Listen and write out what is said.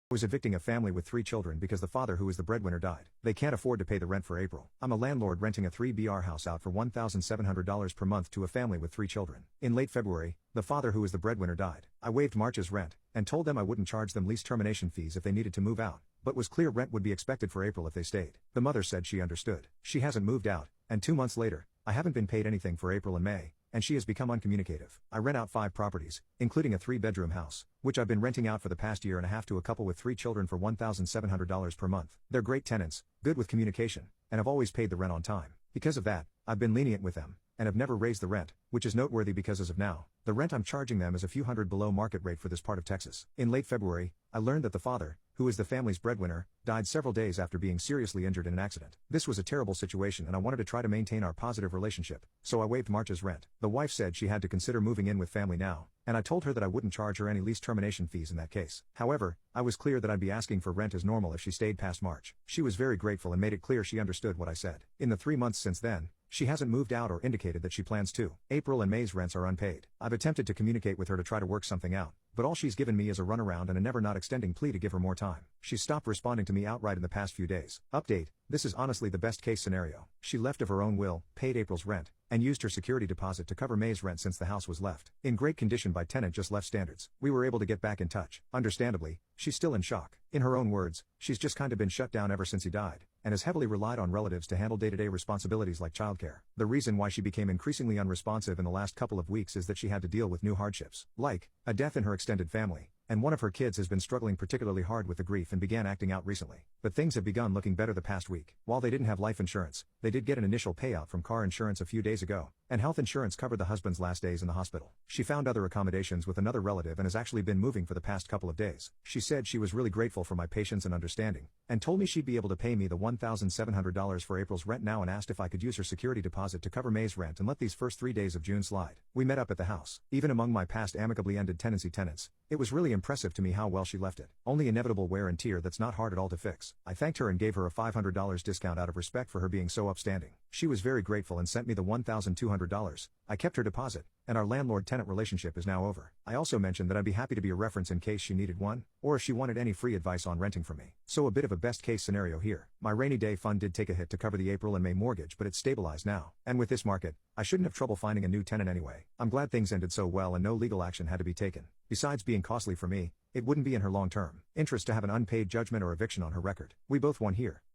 Was evicting a family with 3 children because the father, who is the breadwinner, died. They can't afford to pay the rent for April. I'm a landlord renting a 3BR house out for $1,700 per month to a family with 3 children. In late February, the father, who is the breadwinner, died. I waived March's rent and told them I wouldn't charge them lease termination fees if they needed to move out, but was clear rent would be expected for April if they stayed. The mother said she understood. She hasn't moved out, and 2 months later, I haven't been paid anything for April and May, and she has become uncommunicative. I rent out 5 properties, including a 3-bedroom house, which I've been renting out for the past year and a half to a couple with 3 children for $1,700 per month. They're great tenants, good with communication, and have always paid the rent on time. Because of that, I've been lenient with them, and have never raised the rent, which is noteworthy because as of now, the rent I'm charging them is a few hundred below market rate for this part of Texas. In late February, I learned that the father, who is the family's breadwinner, died several days after being seriously injured in an accident. This was a terrible situation and I wanted to try to maintain our positive relationship, so I waived March's rent. The wife said she had to consider moving in with family now, and I told her that I wouldn't charge her any lease termination fees in that case. However, I was clear that I'd be asking for rent as normal if she stayed past March. She was very grateful and made it clear she understood what I said. In the 3 months since then, she hasn't moved out or indicated that she plans to. April and May's rents are unpaid. I've attempted to communicate with her to try to work something out, but all she's given me is a runaround and a never not extending plea to give her more time. She's stopped responding to me outright in the past few days. Update: this is honestly the best case scenario. She left of her own will, paid April's rent, and used her security deposit to cover May's rent since the house was left in great condition by tenant just left standards. We were able to get back in touch. Understandably, she's still in shock. In her own words, she's just kind of been shut down ever since he died, and has heavily relied on relatives to handle day-to-day responsibilities like childcare. The reason why she became increasingly unresponsive in the last couple of weeks is that she had to deal with new hardships, like a death in her extended family, and one of her kids has been struggling particularly hard with the grief and began acting out recently. But things have begun looking better the past week. While they didn't have life insurance, they did get an initial payout from car insurance a few days ago, and health insurance covered the husband's last days in the hospital. She found other accommodations with another relative and has actually been moving for the past couple of days. She said she was really grateful for my patience and understanding, and told me she'd be able to pay me the $1,700 for April's rent now and asked if I could use her security deposit to cover May's rent and let these first 3 days of June slide. We met up at the house. Even among my past amicably ended tenancy tenants, it was really impressive to me how well she left it. Only inevitable wear and tear that's not hard at all to fix. I thanked her and gave her a $500 discount out of respect for her being so upstanding. She was very grateful and sent me the $1,200. I kept her deposit, and our landlord-tenant relationship is now over. I also mentioned that I'd be happy to be a reference in case she needed one, or if she wanted any free advice on renting from me. So a bit of a best-case scenario here. My rainy day fund did take a hit to cover the April and May mortgage, but it's stabilized now. And with this market, I shouldn't have trouble finding a new tenant anyway. I'm glad things ended so well and no legal action had to be taken. Besides being costly for me, it wouldn't be in her long-term interest to have an unpaid judgment or eviction on her record. We both won here.